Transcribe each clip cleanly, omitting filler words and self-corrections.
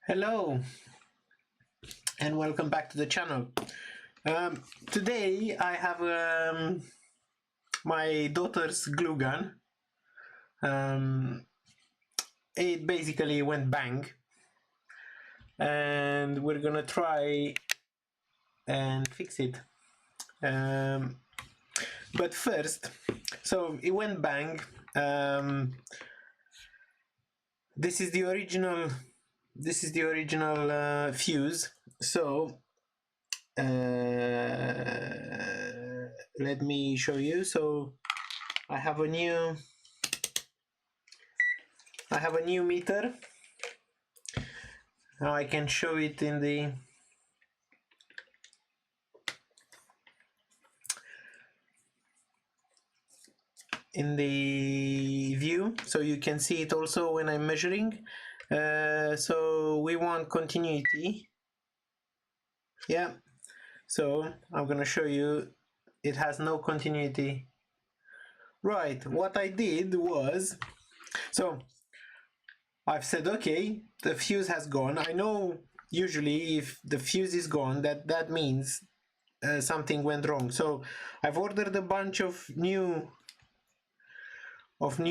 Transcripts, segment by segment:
Hello and welcome back to the channel. Today I have my daughter's glue gun. It basically went bang and we're gonna try and fix it. But first, so it went bang. This is the original fuse. So let me show you. So I have a new meter. Now I can show it in the view, so you can see it also when I'm measuring. So we want continuity. Yeah, so I'm gonna show you it has no continuity. Right, what I did was, so I've said, okay, the fuse has gone. I know usually if the fuse is gone, that means something went wrong. So I've ordered a bunch of new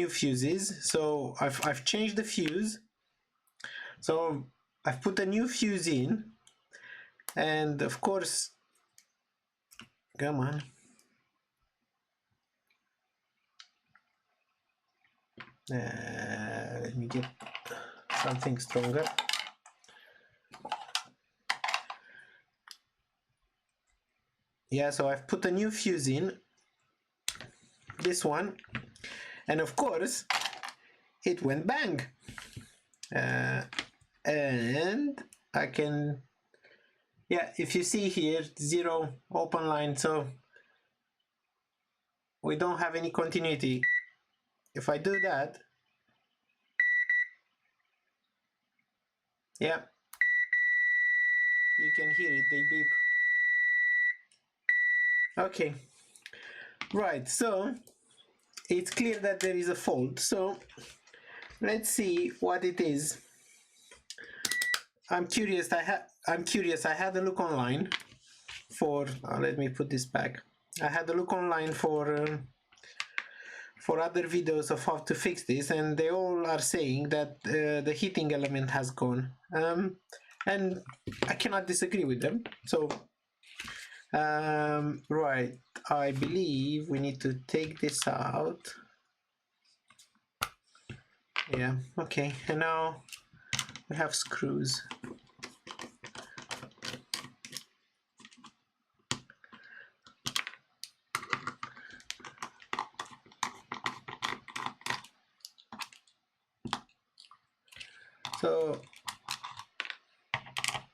fuses. So I've changed the fuse. So I've put a new fuse in, and of course, come on. Let me get something stronger. Yeah, so I've put a new fuse in, this one, and of course it went bang. And I can, yeah, if you see here, 0 open line, so we don't have any continuity. If I do that, yeah, you can hear it, they beep. Okay, right, so it's clear that there is a fault. So let's see what it is. I'm curious. I had a look online for. Let me put this back. I had a look online for other videos of how to fix this, and they all are saying that the heating element has gone, and I cannot disagree with them. So, right, I believe we need to take this out. Yeah, okay, and now we have screws. So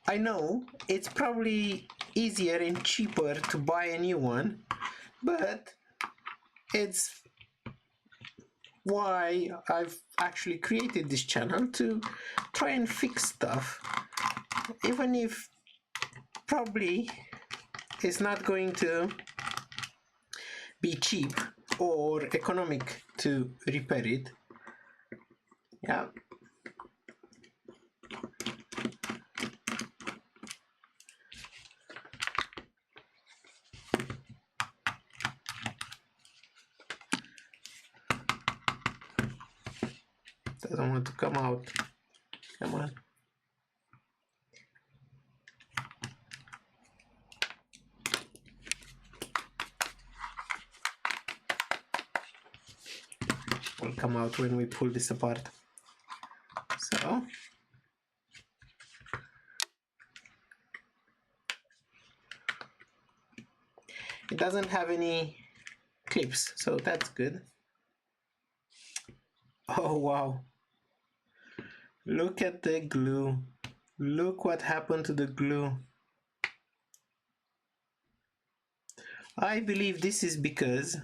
I know it's probably easier and cheaper to buy a new one, but it's why I've actually created this channel, to try and fix stuff, even if probably it's not going to be cheap or economic to repair it. Yeah. Doesn't want to come out. Come on. Will come out when we pull this apart. So it doesn't have any clips, so that's good. Oh wow, look at the glue. Look what happened to the glue. I believe this is because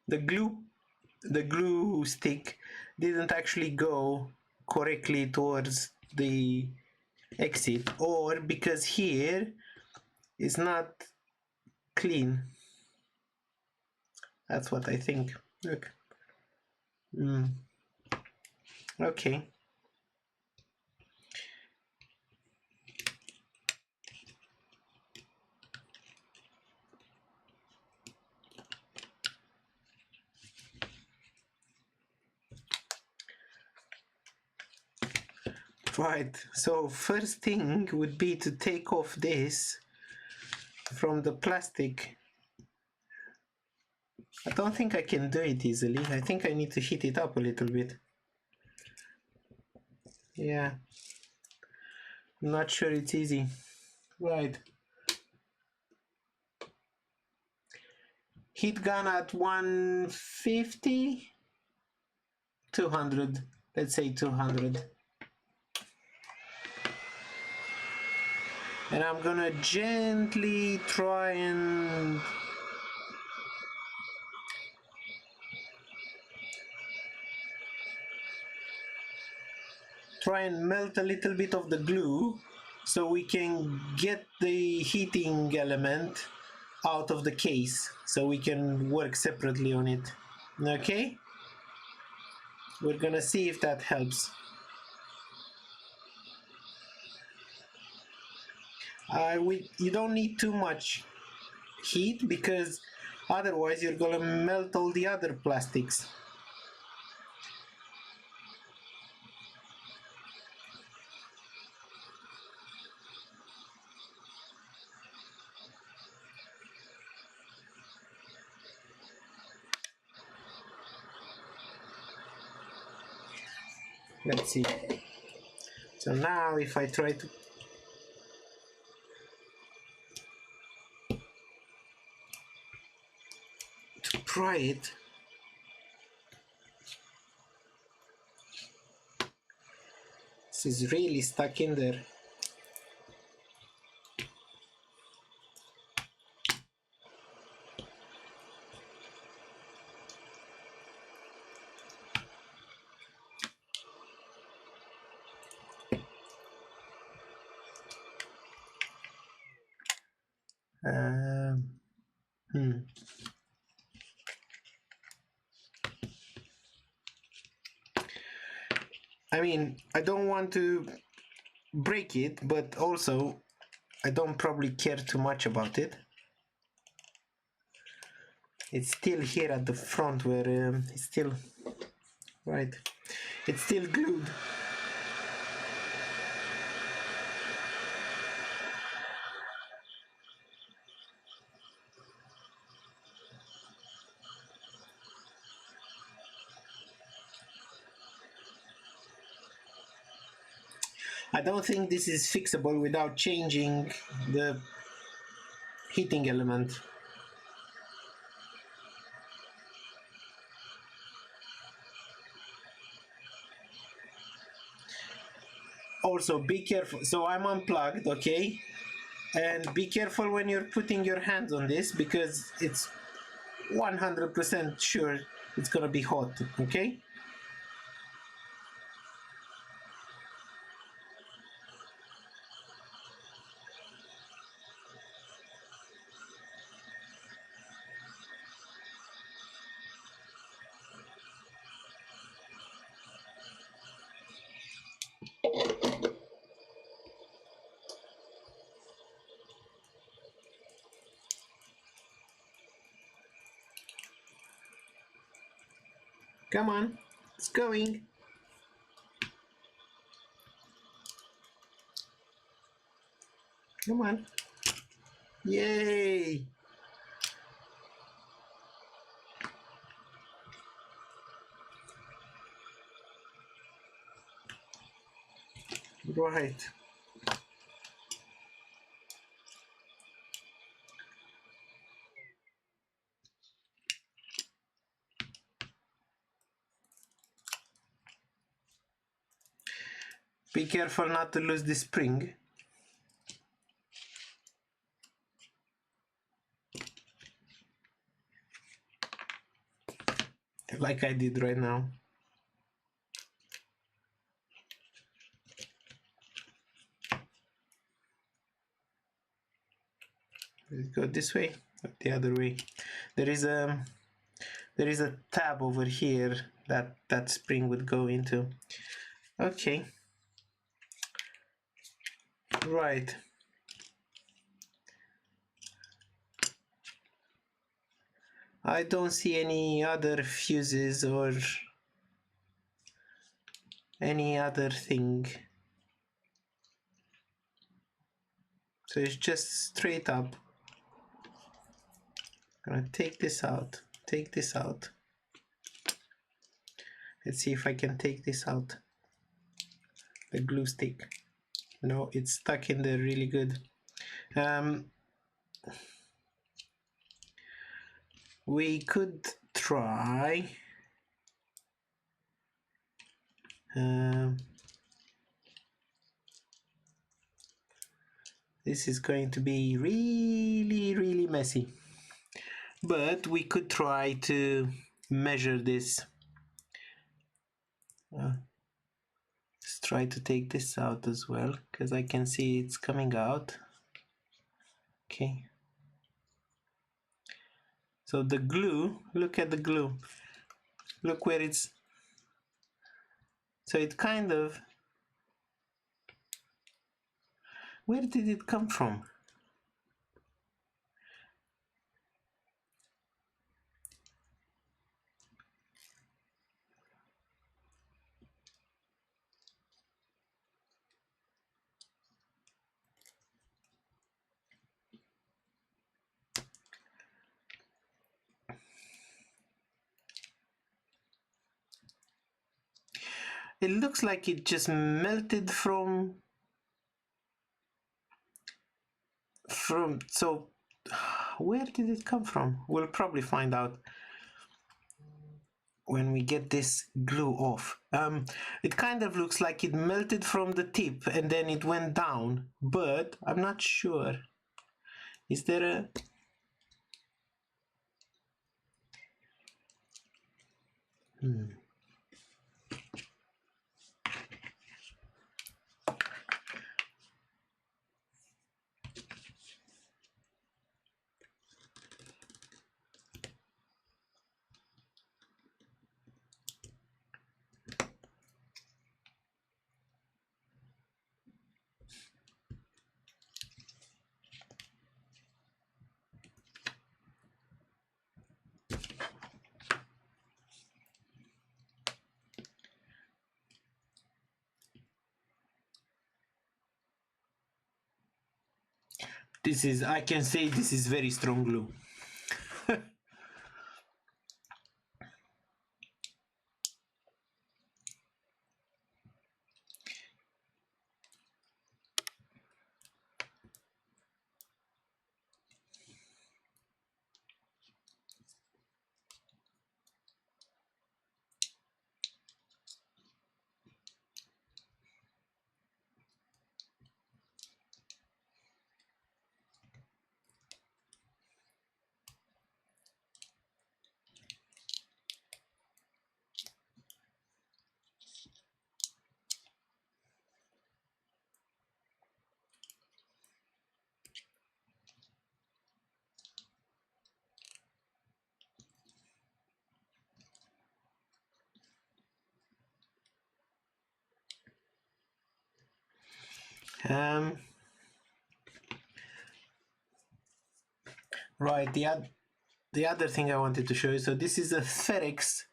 the glue stick didn't actually go correctly towards the exit, or because here is not clean. That's what I think. Look. Okay. Right, so first thing would be to take off this from the plastic. I don't think I can do it easily. I think I need to heat it up a little bit. Yeah, not sure it's easy. Right. Heat gun at 150, 200, let's say 200. And I'm gonna gently try and melt a little bit of the glue so we can get the heating element out of the case so we can work separately on it. Okay, we're gonna see if that helps. You don't need too much heat because otherwise you're gonna melt all the other plastics. Let's see. So now if I try to pry it, this is really stuck in there. Hmm. I mean, I don't want to break it, but also I don't probably care too much about it. It's still here at the front where it's still, right, it's still glued. I don't think this is fixable without changing the heating element. Also, be careful. So I'm unplugged, okay? And be careful when you're putting your hands on this because it's 100% sure it's gonna be hot, okay? Come on, it's going. Come on. Yay! Right. Be careful not to lose the spring. Like I did right now. Let's go this way, or the other way. There is a tab over here that spring would go into. Okay. Right. I don't see any other fuses or any other thing. So it's just straight up. I'm gonna take this out, take this out. Let's see if I can take this out. The glue stick. No, it's stuck in there really good. We could try this is going to be really messy, but we could try to measure this. Let's try to take this out as well, because I can see it's coming out. Okay, so the glue, look at the glue, look where it's, so it kind of, where did it come from? It looks like it just melted from, so where did it come from? We'll probably find out when we get this glue off. It kind of looks like it melted from the tip and then it went down, but I'm not sure. Is there a... This is, I can say this is very strong glue. Right, the other thing I wanted to show you, so this is a Ferrex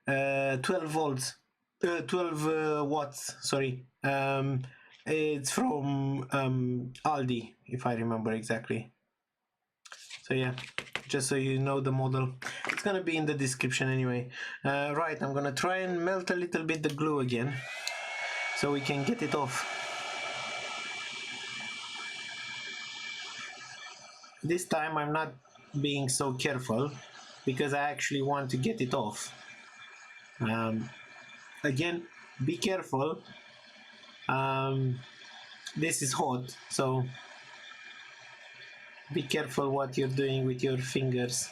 12 volts, 12 watts, sorry. It's from Aldi, if I remember exactly. So yeah, just so you know the model. It's gonna be in the description anyway. Right, I'm gonna try and melt a little bit the glue again, so we can get it off. This time I'm not being so careful, because I actually want to get it off. Again, be careful. This is hot, so be careful what you're doing with your fingers.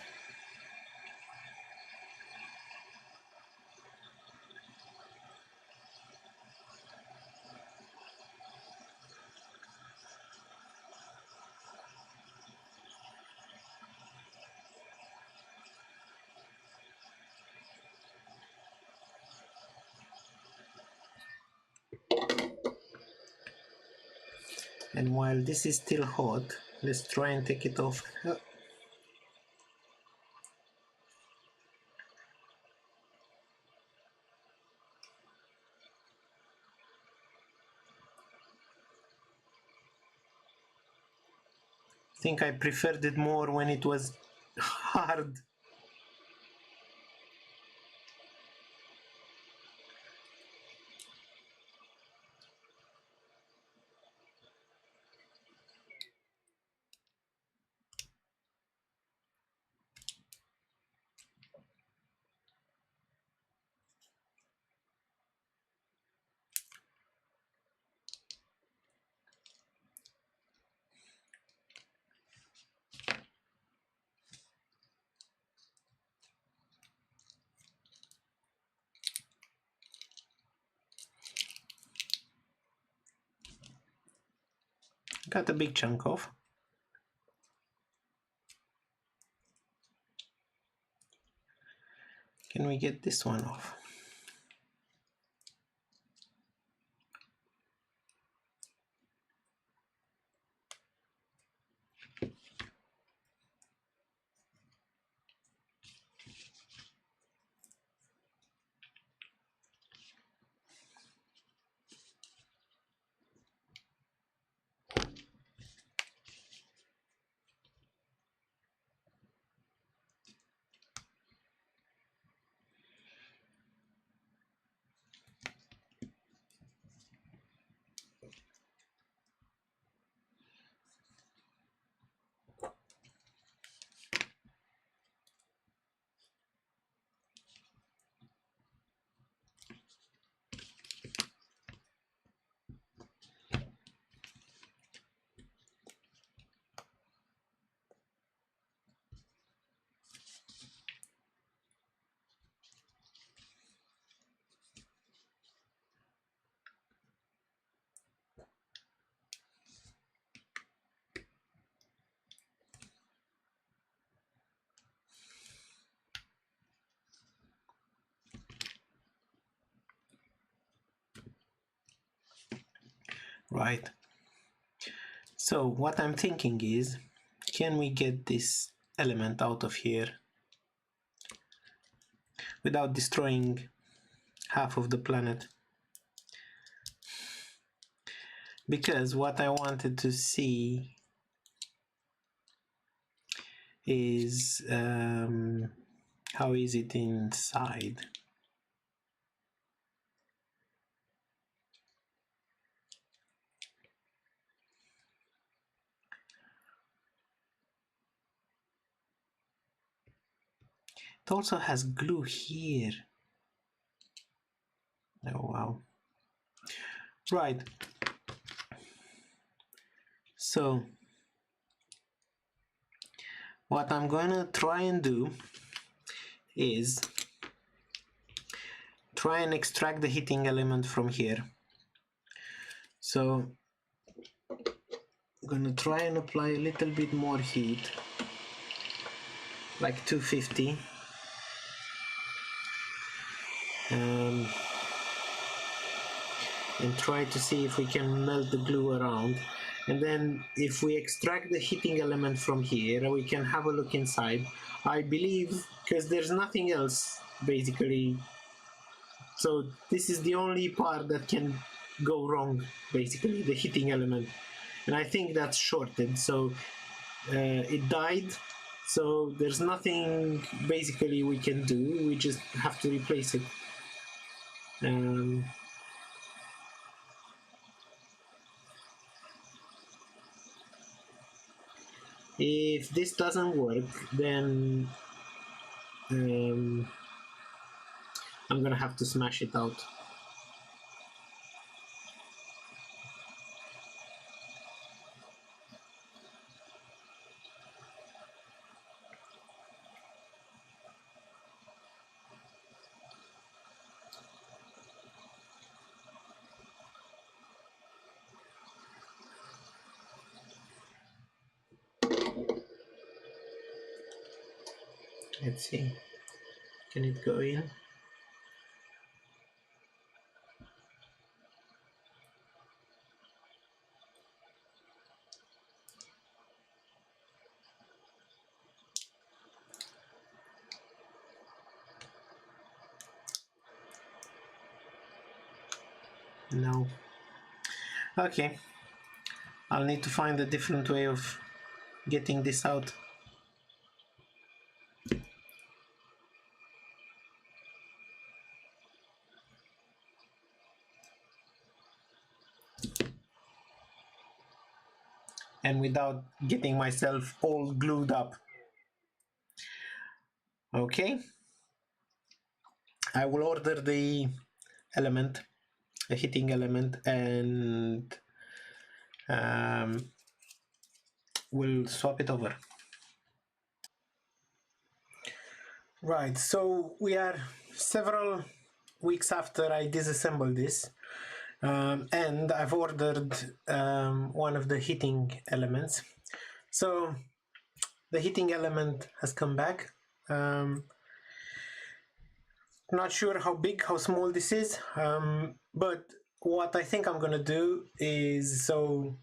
And while this is still hot, let's try and take it off. think I preferred it more when it was hard. Got a big chunk off. Can we get this one off? Right. So what I'm thinking is, can we get this element out of here without destroying half of the planet? Because what I wanted to see is how is it inside? It also has glue here. Oh wow. Right. So what I'm gonna try and do is try and extract the heating element from here. So I'm gonna try and apply a little bit more heat, like 250. And try to see if we can melt the glue around. And then if we extract the heating element from here, we can have a look inside. I believe, because there's nothing else basically, so this is the only part that can go wrong, basically, the heating element. And I think that's shorted, so it died. So there's nothing basically we can do, we just have to replace it. If this doesn't work, then I'm gonna have to smash it out. Let's see, can it go in? No. Okay, I'll need to find a different way of getting this out. And without getting myself all glued up. Okay, I will order the element, a heating element, and we'll swap it over. Right, so we are several weeks after I disassembled this, and I've ordered one of the heating elements. So the heating element has come back. Not sure how big, how small this is, but what I think I'm gonna do is, so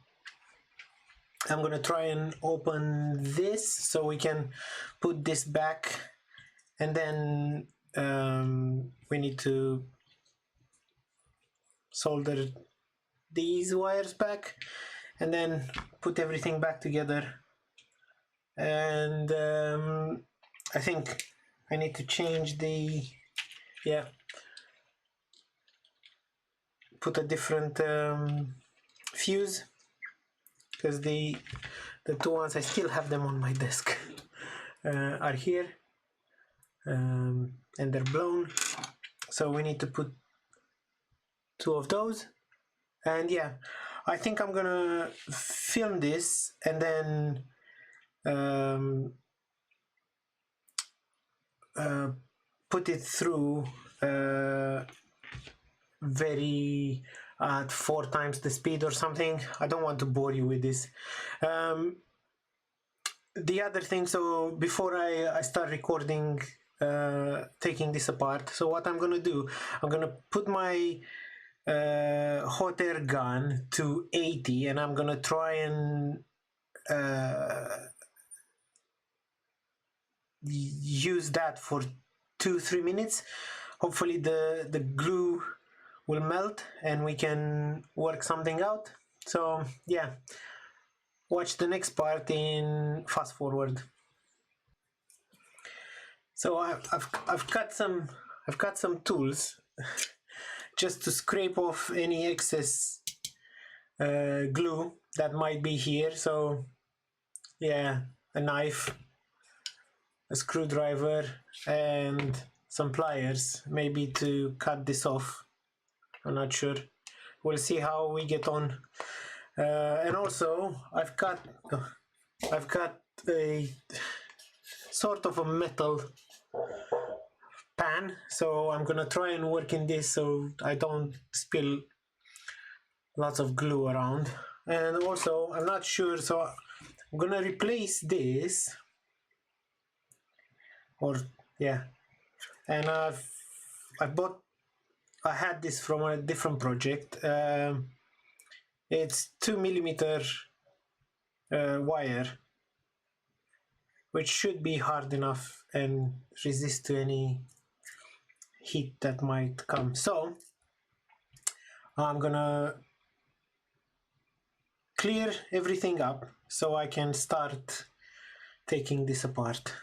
I'm gonna try and open this so we can put this back, and then we need to solder these wires back and then put everything back together. And I think I need to change the, yeah, put a different fuse, because the two ones, I still have them on my desk, are here, and they're blown, so we need to put two of those. And yeah, I think I'm gonna film this and then put it through very at 4 times the speed or something. I don't want to bore you with this. The other thing, so before I start recording taking this apart, so what I'm gonna do, I'm gonna put my hot air gun to 80 and I'm gonna try and use that for 2-3 minutes. Hopefully the glue will melt and we can work something out. So yeah, watch the next part in fast forward. So I've got some tools just to scrape off any excess glue that might be here. So yeah, a knife, a screwdriver, and some pliers, maybe to cut this off. I'm not sure. We'll see how we get on. And also I've got a sort of a metal pan, so I'm gonna try and work in this so I don't spill lots of glue around. And also I'm not sure, so I'm gonna replace this, or yeah, and I had this from a different project. It's 2mm wire, which should be hard enough and resist to any heat that might come. So I'm gonna clear everything up so I can start taking this apart.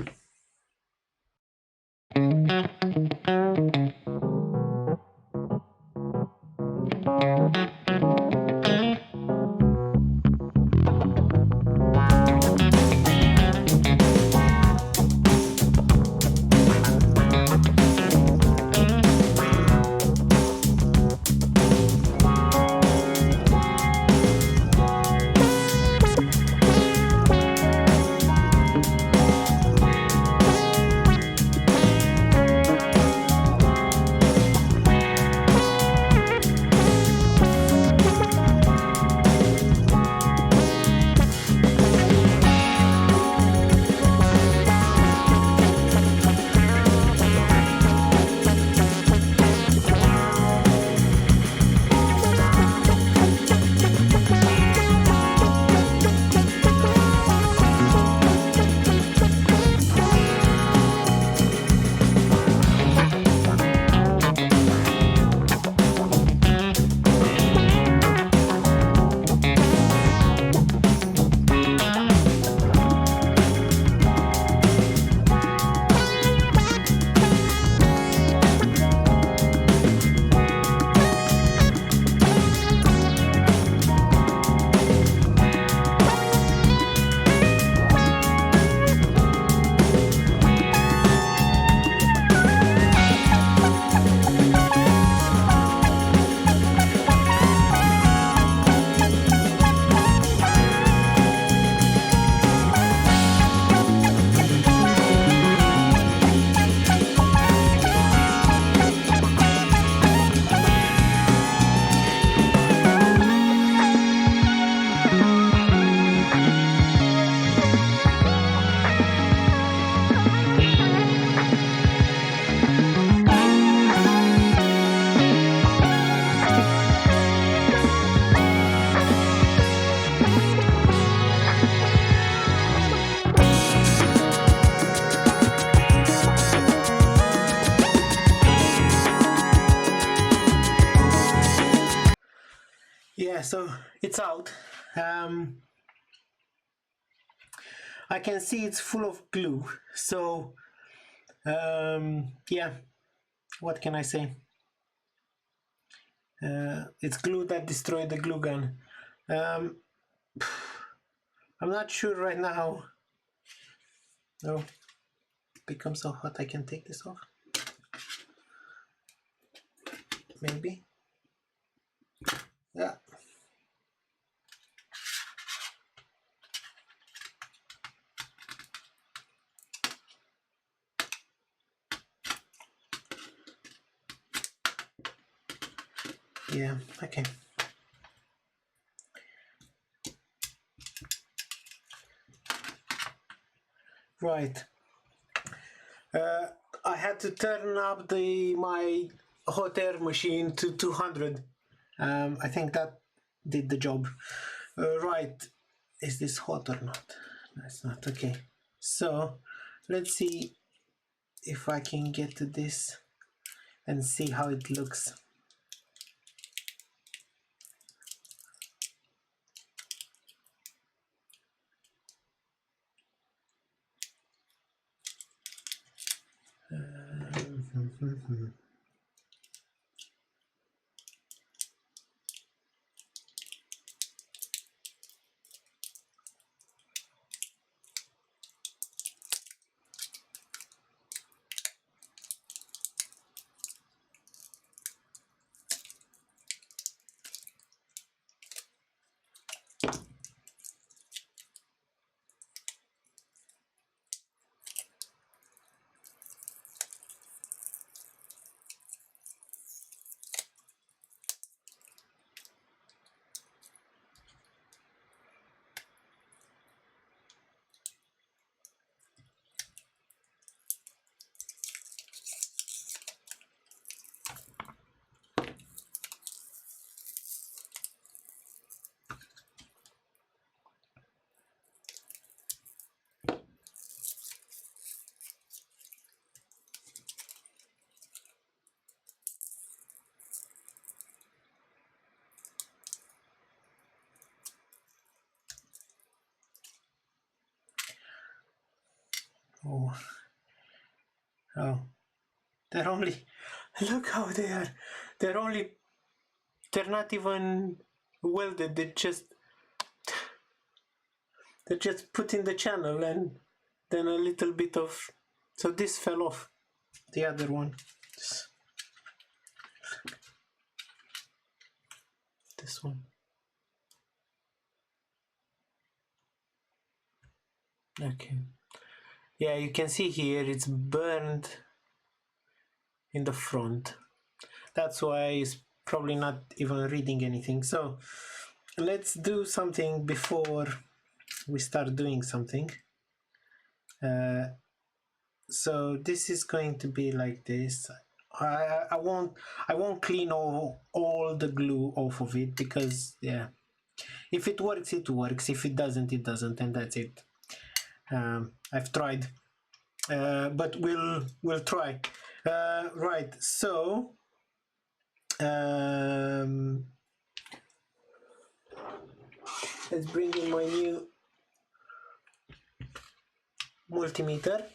Yeah, so it's out. I can see it's full of glue. So yeah, what can I say? It's glue that destroyed the glue gun. Um, I'm not sure right now. No, it becomes so hot I can take this off. Maybe. Yeah. Yeah, okay. Right. Uh, I had to turn up my hot air machine to 200. I think that did the job. Right. Is this hot or not? No, it's not. Okay. So let's see if I can get to this and see how it looks. Oh, oh, they're only, look how they are. They're only, they're not even welded. They're just put in the channel and then a little bit of, so this fell off. The other one, this one. Okay. Yeah, you can see here it's burned in the front. That's why it's probably not even reading anything. So let's do something before we start doing something. So this is going to be like this. I won't clean all the glue off of it, because yeah, if it works it works, if it doesn't it doesn't, and that's it. I've tried, but we'll try. Right, so let's bring in my new multimeter.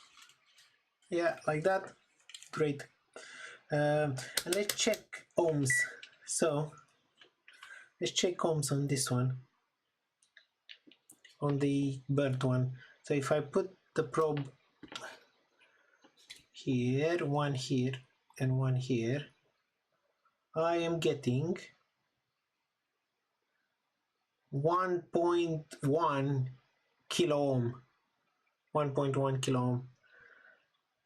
Yeah, like that. Great. And let's check ohms. So let's check ohms on this one, on the burnt one. So if I put the probe here, one here, and one here, I am getting 1.1 kilo ohm. 1.1 kilo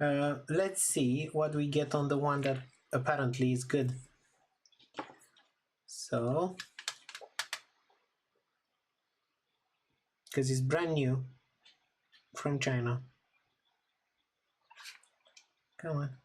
ohm. Let's see what we get on the one that apparently is good. So, because it's brand new from China. Come on.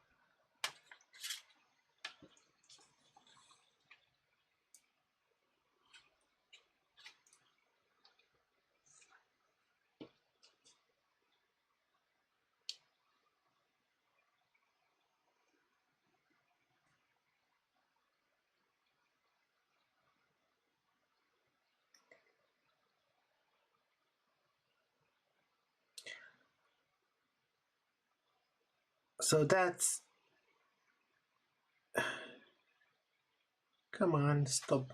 So that's, come on, stop.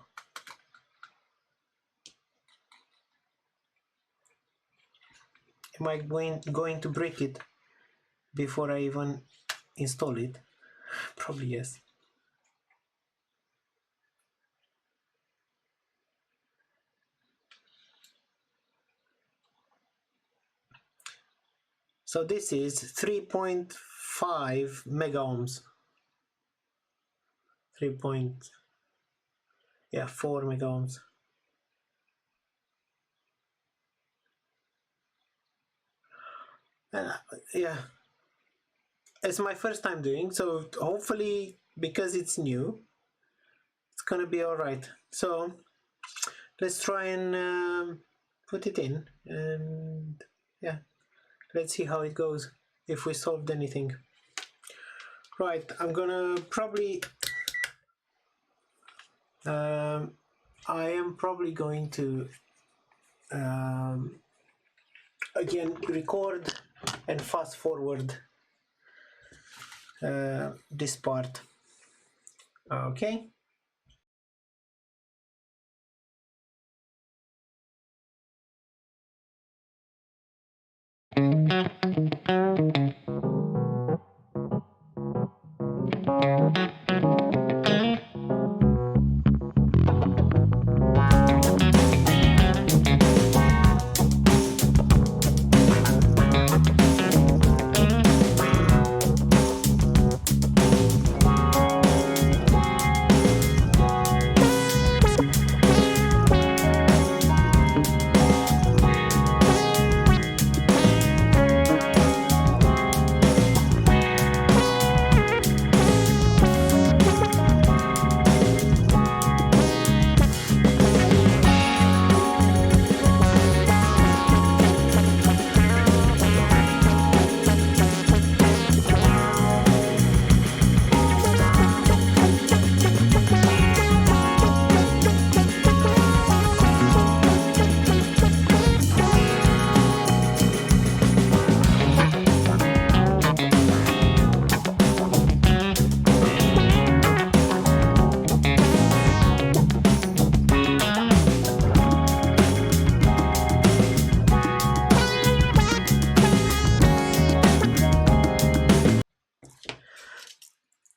Am I going to break it before I even install it? Probably yes. So this is 3.5 mega ohms. 4 mega ohms. Yeah, it's my first time doing, so hopefully because it's new, it's gonna be all right. So let's try and put it in, and yeah, let's see how it goes, if we solved anything. Right, I'm gonna probably I am probably going to again record and fast forward this part. Okay.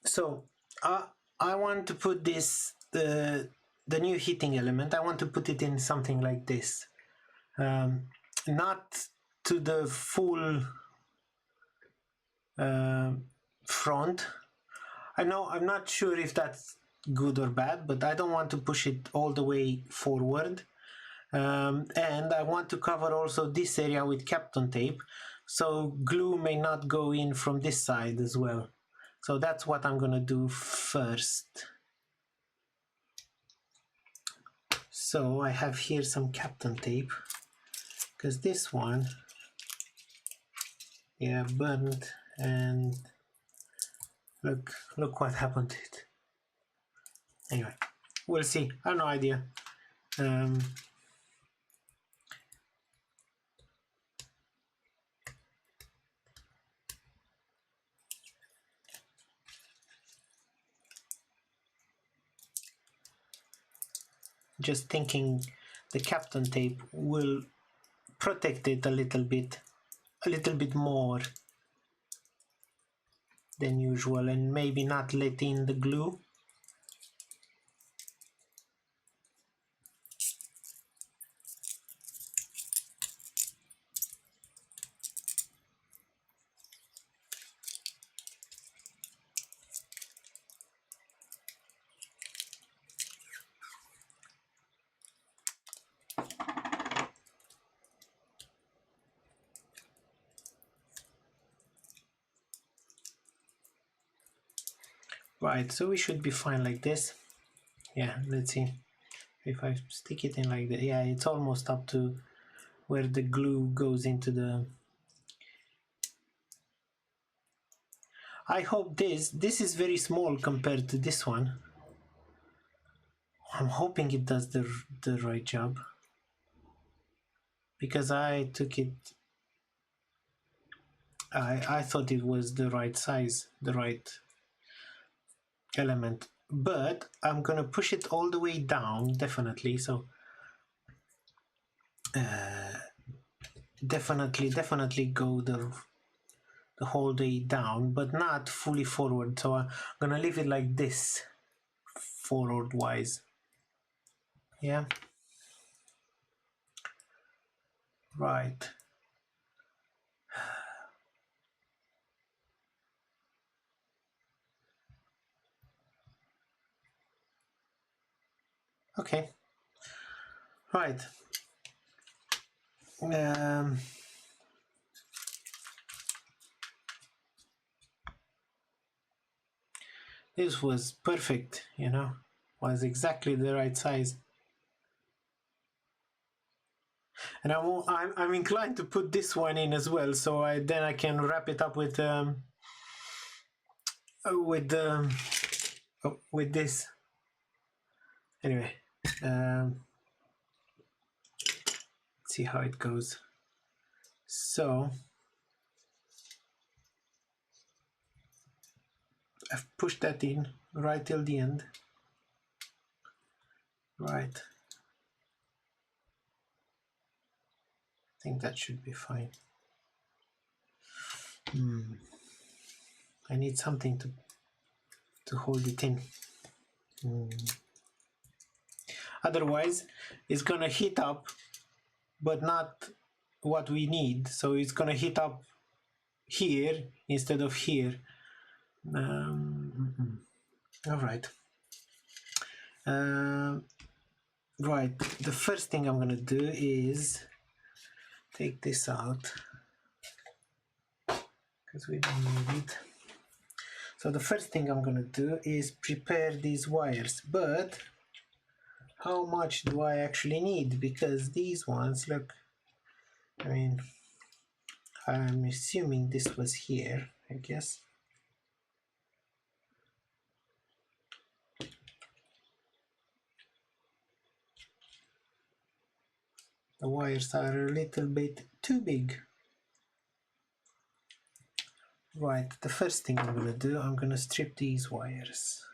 So I want to put this the new heating element. I want to put it in something like this, not to the full front. I know I'm not sure if that's good or bad, but I don't want to push it all the way forward. And I want to cover also this area with Kapton tape, so glue may not go in from this side as well. So that's what I'm gonna do first. So I have here some Kapton tape, because this one, yeah, burned, and look what happened to it. Anyway, we'll see. I have no idea. Just thinking the Kapton tape will protect it a little bit more than usual, and maybe not let in the glue. Right, so we should be fine like this. Yeah, let's see if I stick it in like that. Yeah, it's almost up to where the glue goes into the... I hope this is very small compared to this one. I'm hoping it does the right job, because I took it I thought it was the right size, the right element, but I'm gonna push it all the way down, definitely. So definitely go the whole way down, but not fully forward. So I'm gonna leave it like this, forward wise. Yeah, right. Okay, right. This was perfect, you know, was exactly the right size. And I'm inclined to put this one in as well, so then I can wrap it up with with this. Anyway, let's see how it goes. So I've pushed that in right till the end. Right. I think that should be fine. I need something to hold it in. Otherwise, it's gonna heat up, but not what we need. So it's gonna heat up here instead of here. All right. Right. The first thing I'm gonna do is take this out because we don't need it. So the first thing I'm gonna do is prepare these wires, but how much do I actually need? Because these ones, look, I mean, I'm assuming this was here, I guess. The wires are a little bit too big. Right, the first thing I'm gonna do, I'm gonna strip these wires.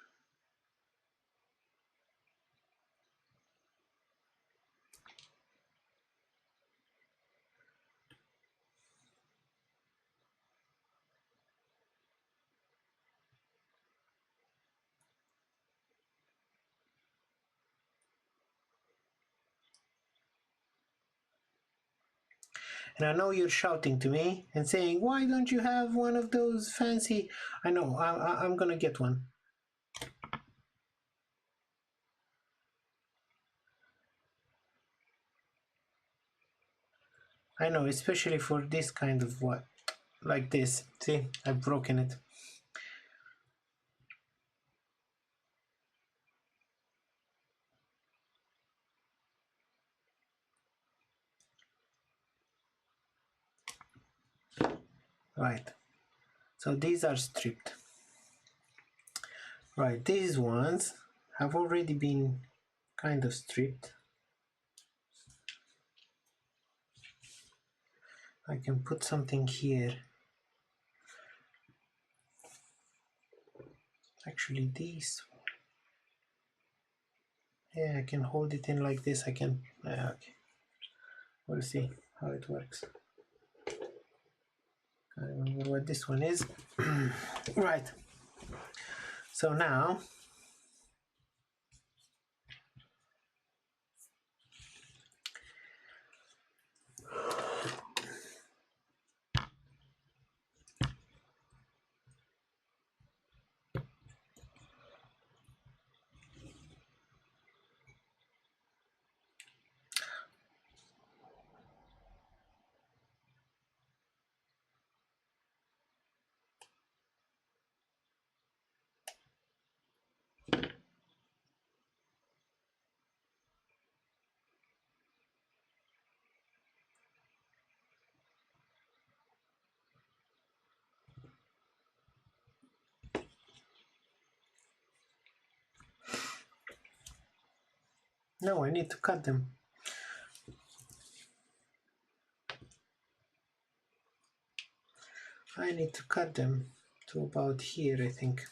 And I know you're shouting to me and saying, why don't you have one of those fancy... I know, I'm gonna get one. I know, especially for this kind of what, like this. See, I've broken it. Right, so these are stripped. Right, these ones have already been kind of stripped. I can put something here. Actually, these. Yeah, I can hold it in like this. I can. Okay. We'll see how it works. I remember what this one is. Right. So now. No, I need to cut them. I need to cut them to about here, I think.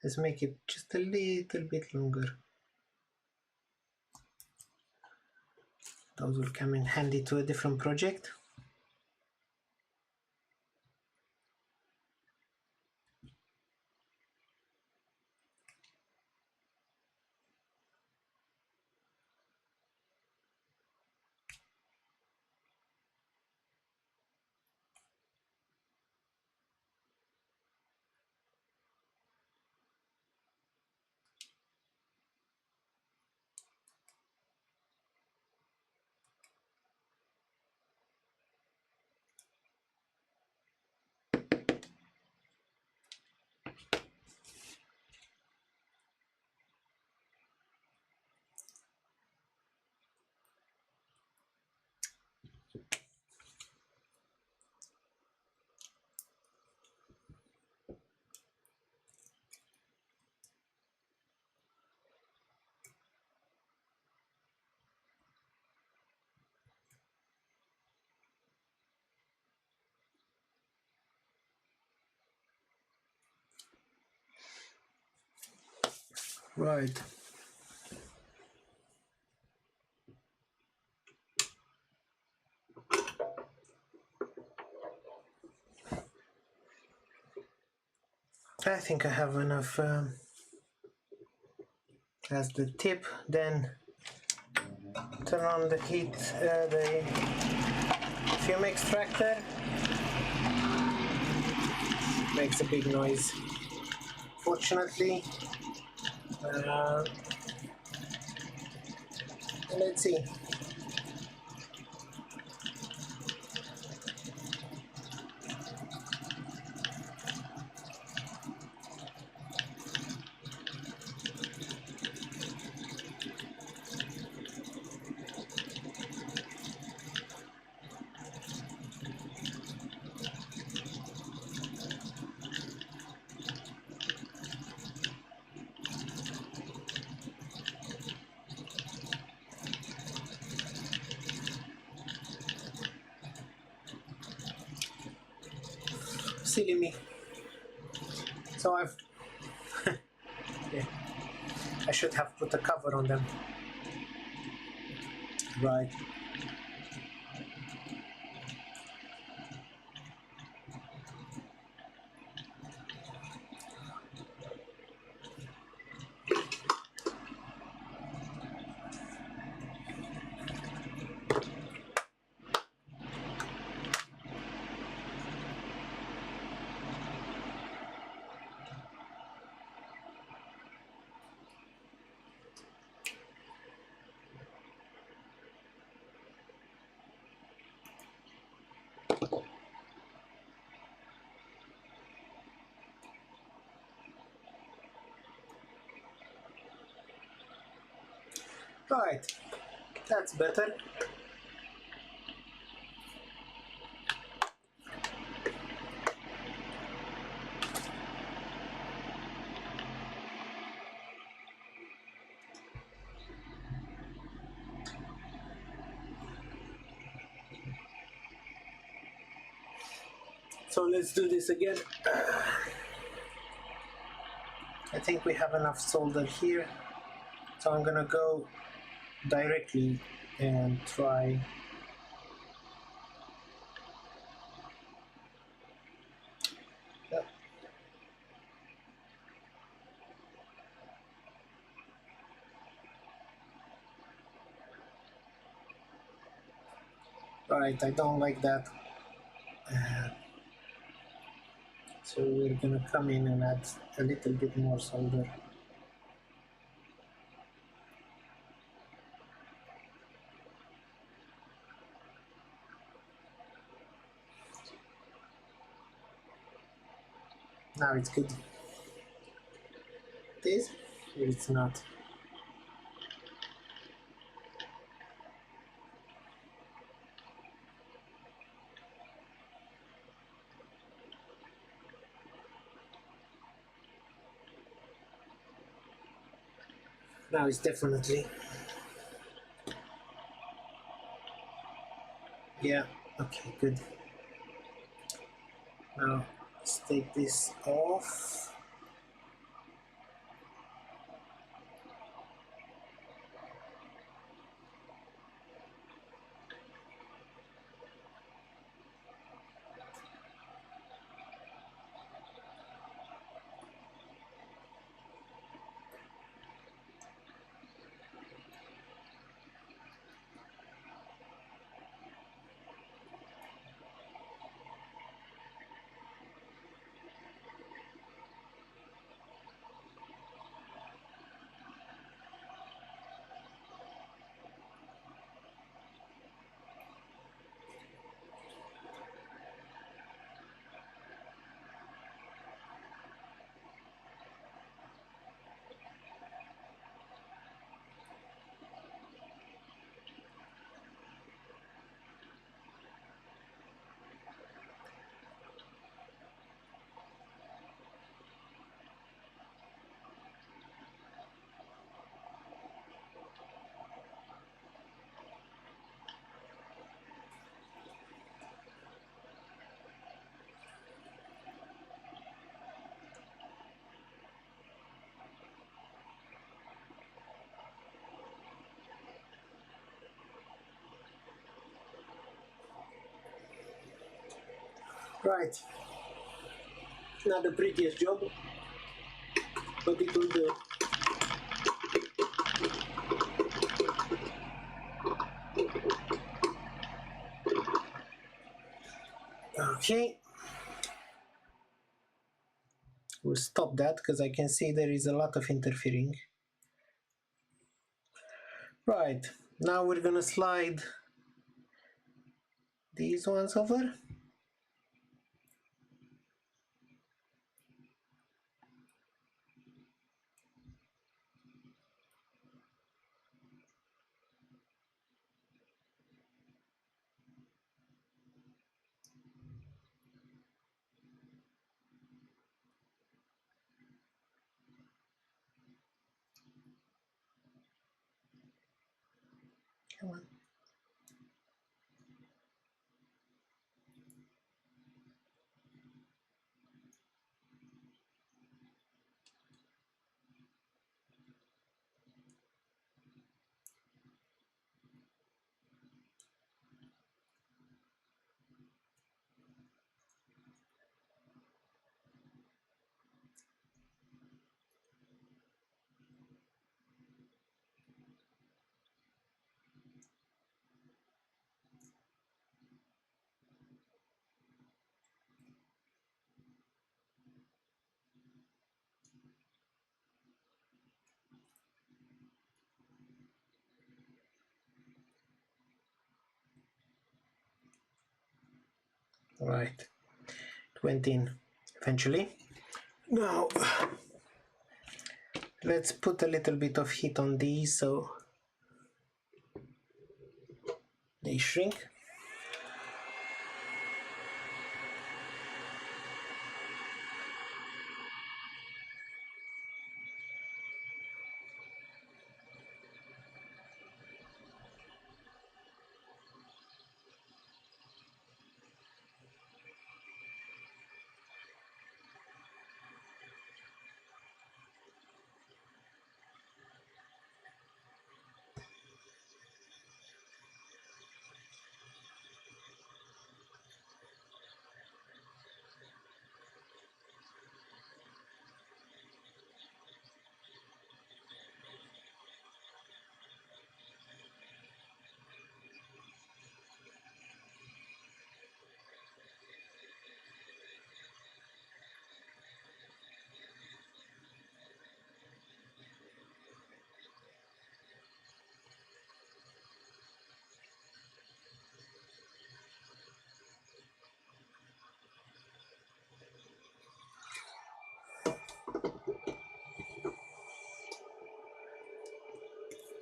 Let's make it just a little bit longer. Those will come in handy to a different project. Right. I think I have enough as the tip. Then turn on the heat, the fume extractor. Makes a big noise. Fortunately, let's see. Silly me. So I've yeah, I should have put a cover on them. Right. Right. That's better. So let's do this again. I think we have enough solder here. So I'm gonna go directly and try. Yep. Right, I don't like that. So we're gonna come in and add a little bit more solder. Now it's good. This, or it's not. Now it's definitely. Yeah, okay, good. Now let's take this off. Right, not the prettiest job, but it will do. Okay, we'll stop that because I can see there is a lot of interfering. Right, now we're gonna slide these ones over. Come on. Right, it went in eventually. Now let's put a little bit of heat on these so they shrink.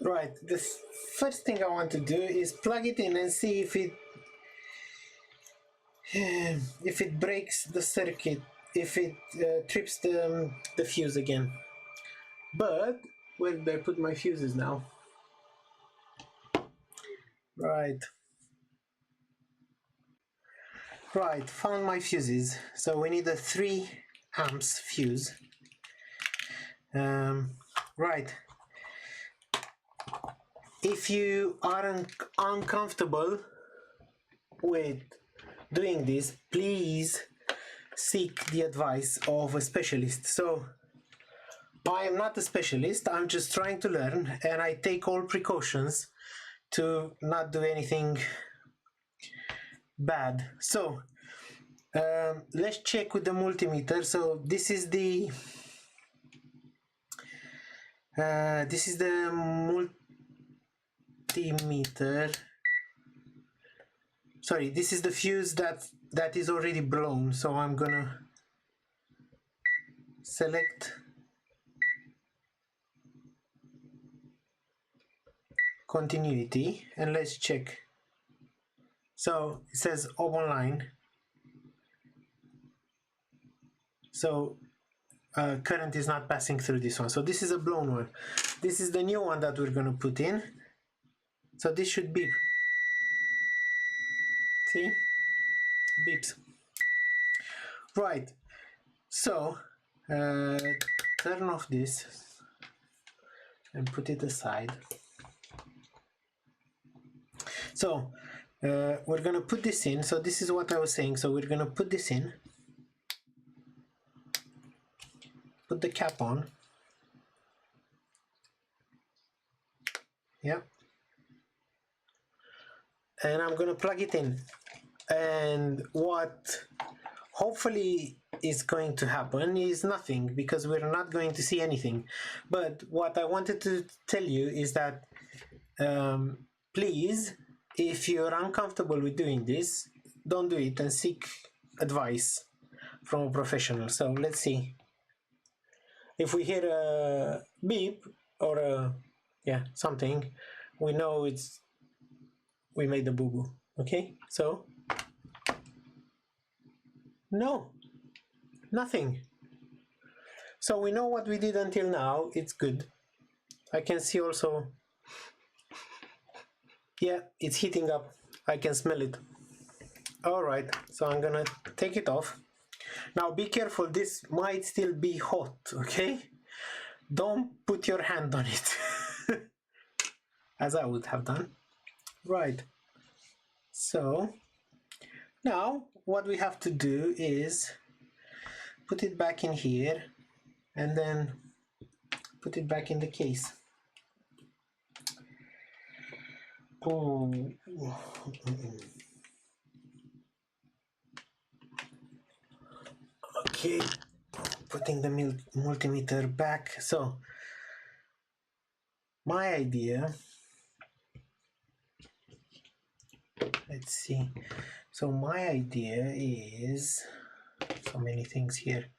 Right, the first thing I want to do is plug it in and see if it breaks the circuit, if it trips the fuse again. But where did I put my fuses now? Right. Right, found my fuses. So we need a 3 amps fuse. Right. If you are uncomfortable with doing this, please seek the advice of a specialist. So I am not a specialist, I'm just trying to learn, and I take all precautions to not do anything bad. So let's check with the multimeter. So this is the multimeter. Sorry, this is the fuse that is already blown. So I'm gonna select continuity and let's check. So it says open line. So current is not passing through this one. So this is a blown one. This is the new one that we're gonna put in. So this should beep. See? Beeps. Right. So turn off this and put it aside. So we're gonna put this in. So this is what I was saying. So we're gonna put this in, put the cap on. Yep. And I'm gonna plug it in. And what hopefully is going to happen is nothing, because we're not going to see anything. But what I wanted to tell you is that please, if you're uncomfortable with doing this, don't do it and seek advice from a professional. So let's see. If we hear a beep or a something, we know we made the boo-boo. Okay, so no, nothing. So we know what we did until now. It's good. I can see also, yeah, it's heating up. I can smell it. All right, so I'm gonna take it off. Now be careful, this might still be hot, okay? Don't put your hand on it, as I would have done. Right, so now what we have to do is put it back in here and then put it back in the case. Oh. Okay, putting the multimeter back. So my idea, let's see. So my idea is so many things here,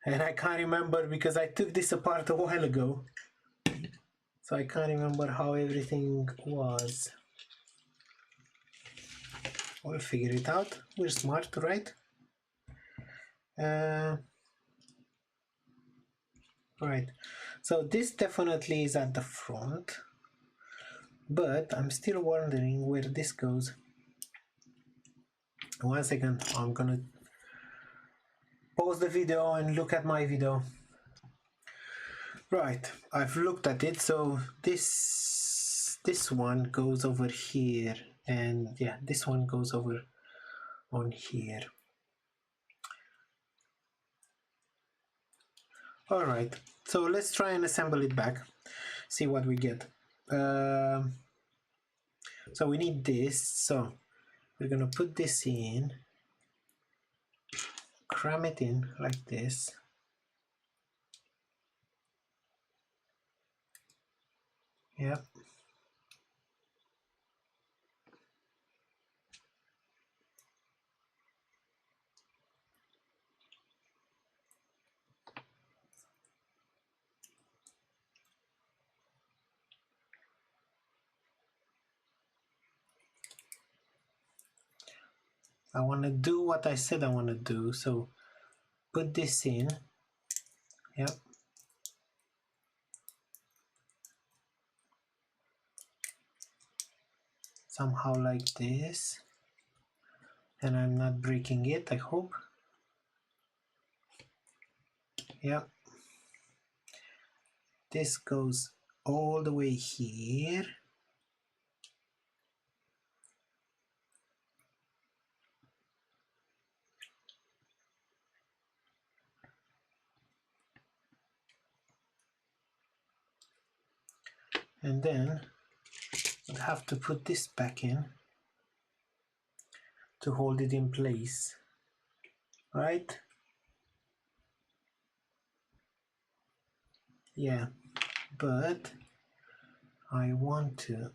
and I can't remember because I took this apart a while ago. So I can't remember how everything was. We'll figure it out. We're smart, right? Right. So this definitely is at the front, but I'm still wondering where this goes. 1 second, I'm gonna pause the video and look at my video. Right, I've looked at it. So this one goes over here, and yeah, this one goes over on here. All right, so let's try and assemble it back, see what we get. So we need this, so we're gonna put this in, cram it in like this. Yep. I want to do what I said I want to do, so put this in. Yep. Somehow like this. and I'm not breaking it, I hope. Yeah, this goes all the way here. And then I'll have to put this back in to hold it in place, right? Yeah, but I want to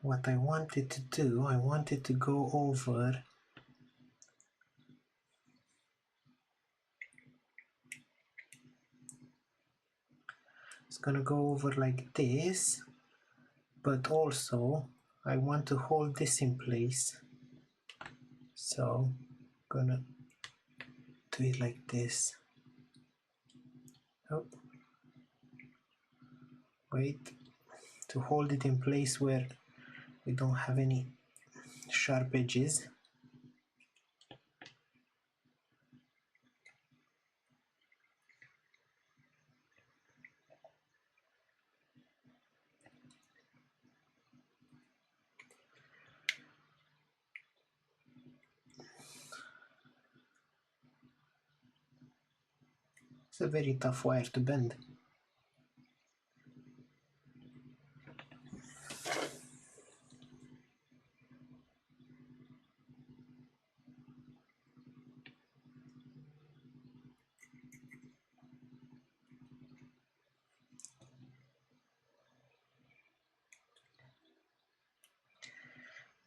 what I wanted to do, I wanted to go over it's gonna go over like this, but also I want to hold this in place, so I'm gonna do it like this. Oh, wait, to hold it in place where we don't have any sharp edges. It's a very tough wire to bend.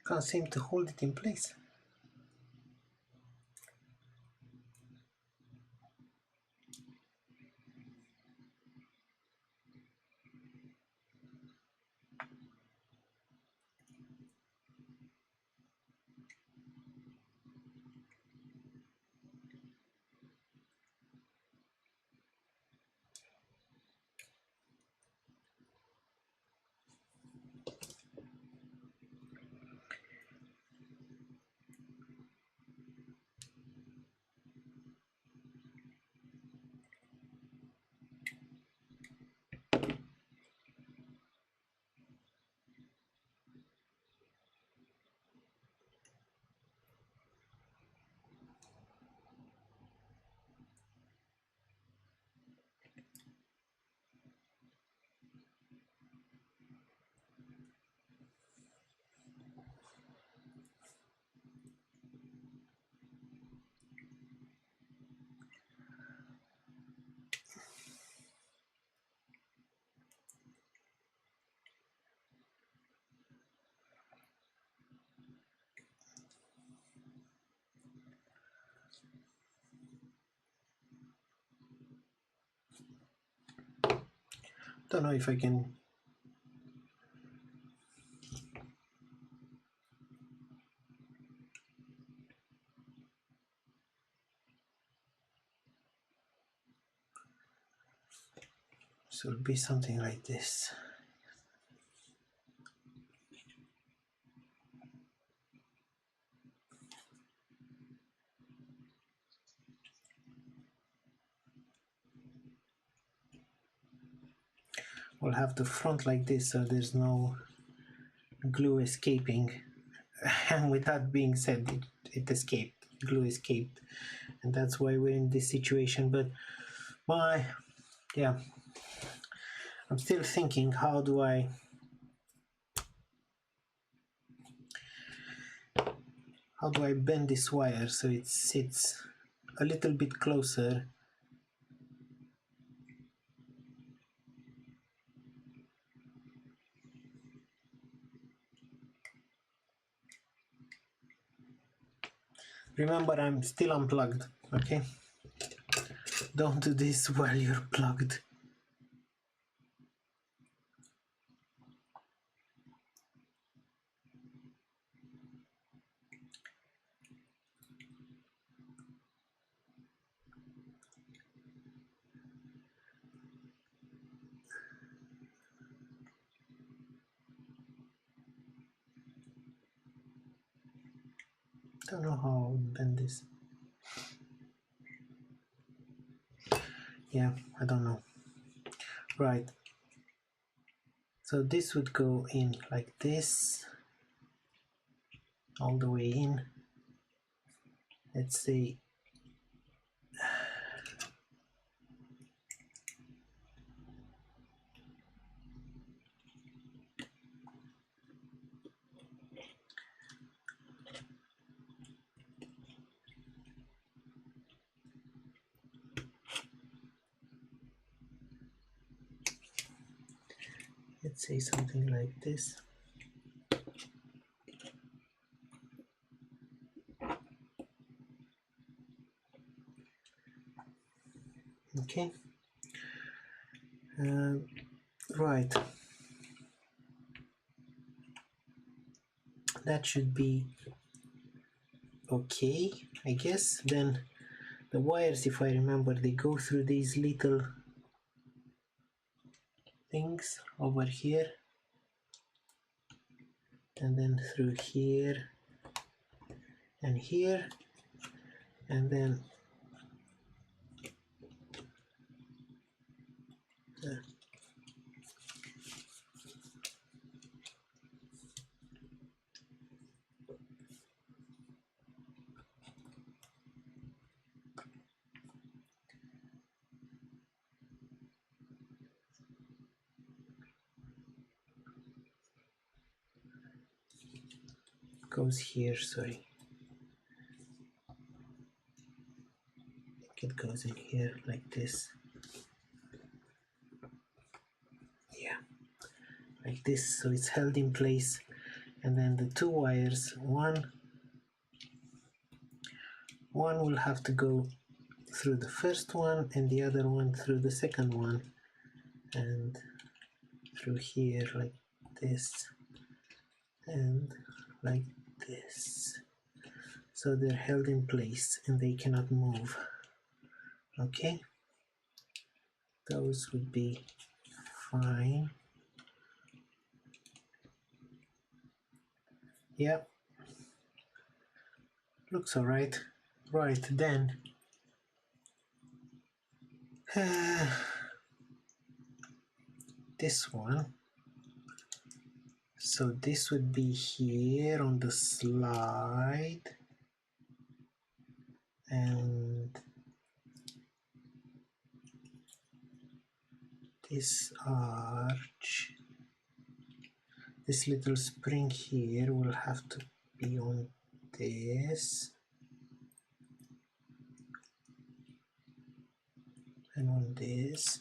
Can't seem to hold it in place. Don't know if I can. So it'll be something like this. We'll have the front like this so there's no glue escaping. And with that being said, it escaped. Glue escaped. And that's why we're in this situation. But yeah, I'm still thinking, how do I bend this wire so it sits a little bit closer? Remember, I'm still unplugged, okay? Don't do this while you're plugged. Don't know how to bend this. Yeah, I don't know. Right. So this would go in like this, all the way in. Let's say something like this. Okay. Right. That should be okay, I guess. Then the wires, if I remember, they go through these little things over here, and then through here and here, and then goes here. Sorry, it goes in here like this. Yeah, like this. So it's held in place, and then the two wires, one will have to go through the first one, and the other one through the second one, and through here like this, and like this. So they're held in place and they cannot move. Okay, those would be fine. Yeah, looks all right. Right, then this one. So this would be here on the slide, and this arch, this little spring here will have to be on this and on this.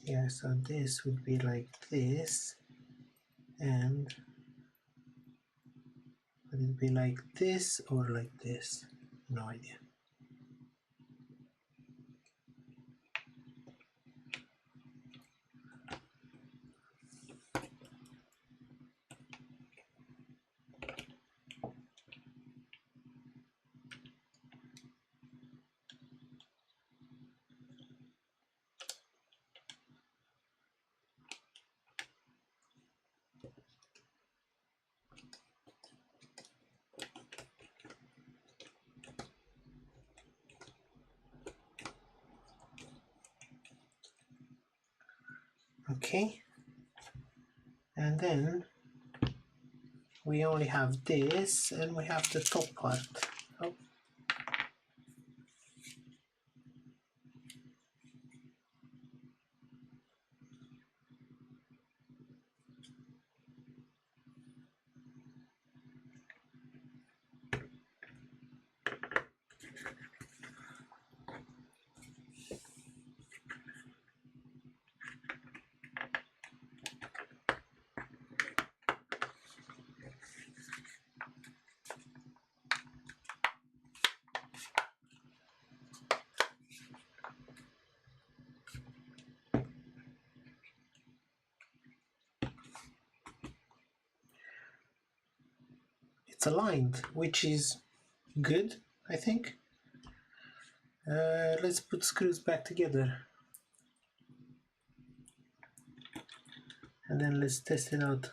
Yeah, so this would be like this, and would it be like this or like this? No idea. Okay, and then we only have this, and we have the top part. Oh. it's aligned, which is good, I think. Let's put screws back together and then let's test it out.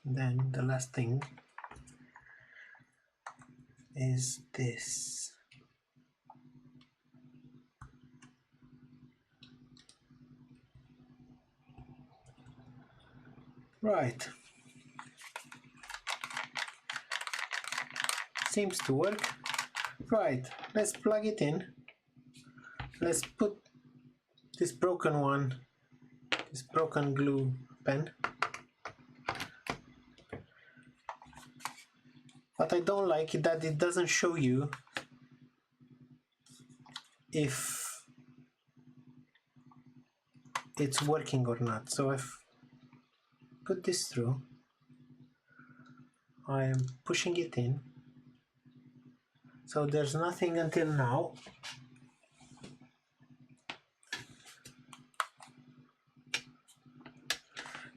Then the last thing is this. Right. Seems to work. Right, let's plug it in. Let's put this broken one, this broken glue pen. What I don't like is that it doesn't show you if it's working or not. So I've put this through. I am pushing it in. So there's nothing until now.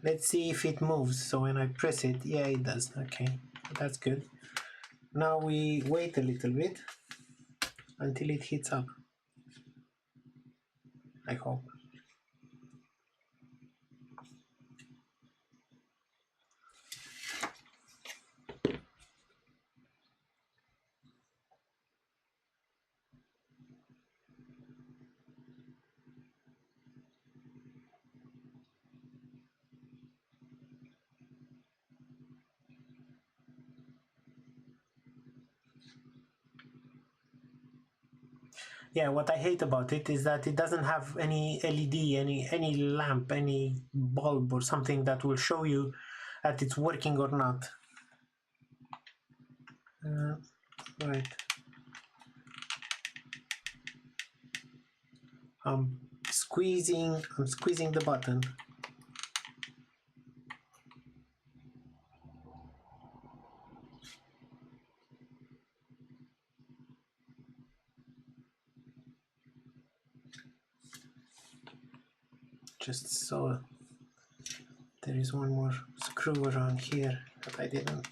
Let's see if it moves. So when I press it, yeah, it does. Okay, that's good. Now we wait a little bit until it heats up, I hope. Yeah, what I hate about it is that it doesn't have any LED, any lamp, any bulb or something that will show you that it's working or not. Right. I'm squeezing the button. Just so there is one more screw around here that I didn't.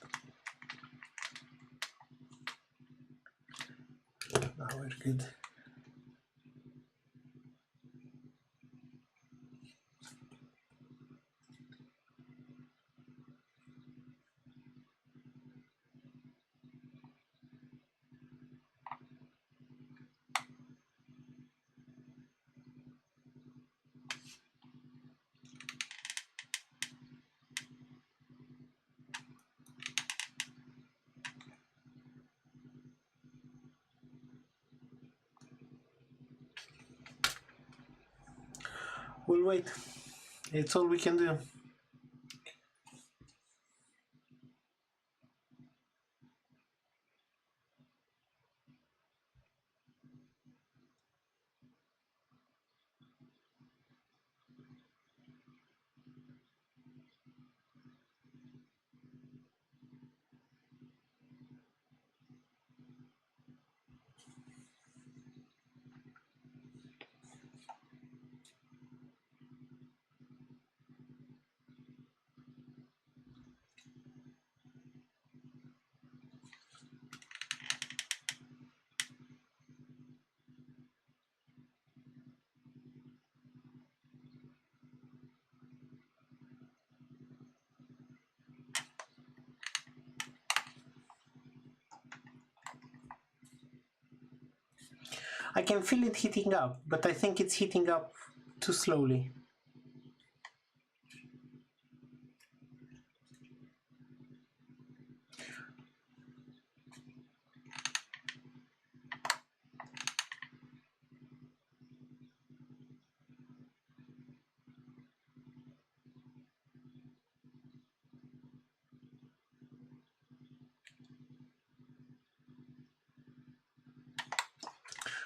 Now we're good. We'll wait. It's all we can do. I can feel it heating up, but I think it's heating up too slowly.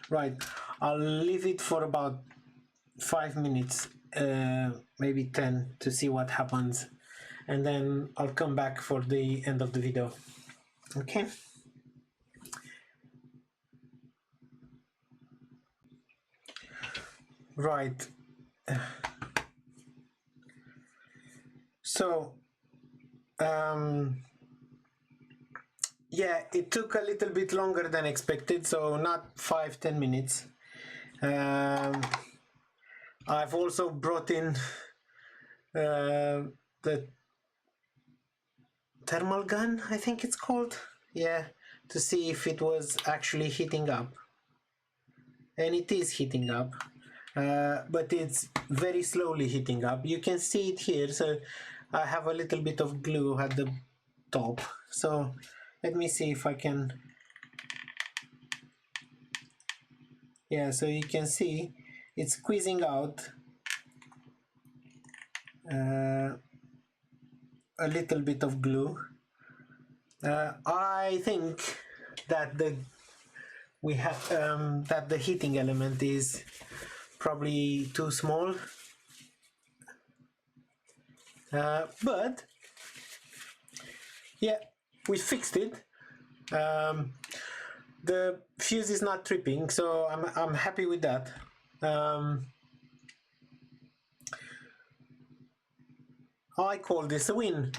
Right, I'll leave it for about 5 minutes, maybe 10, to see what happens, and then I'll come back for the end of the video. Okay. Right. So yeah, it took a little bit longer than expected, so not 5-10 minutes. I've also brought in the thermal gun, I think it's called, yeah, to see if it was actually heating up. And it is heating up, but it's very slowly heating up. You can see it here, so I have a little bit of glue at the top, so let me see if I can, yeah, so you can see it's squeezing out a little bit of glue. I think that the heating element is probably too small, but yeah, we fixed it. The fuse is not tripping, so I'm happy with that. I call this a win,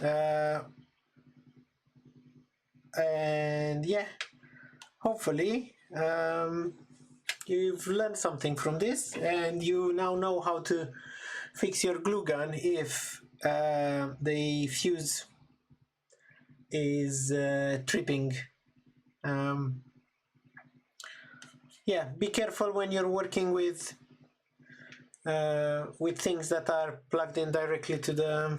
and yeah, hopefully you've learned something from this, and you now know how to fix your glue gun if the fuse is tripping. Yeah, be careful when you're working with things that are plugged in directly to the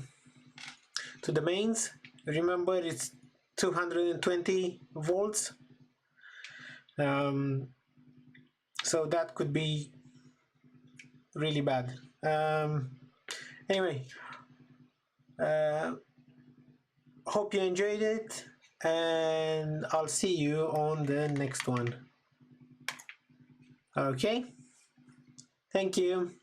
mains. Remember, it's 220 volts, so that could be really bad. Anyway, hope you enjoyed it, and I'll see you on the next one. Okay, thank you.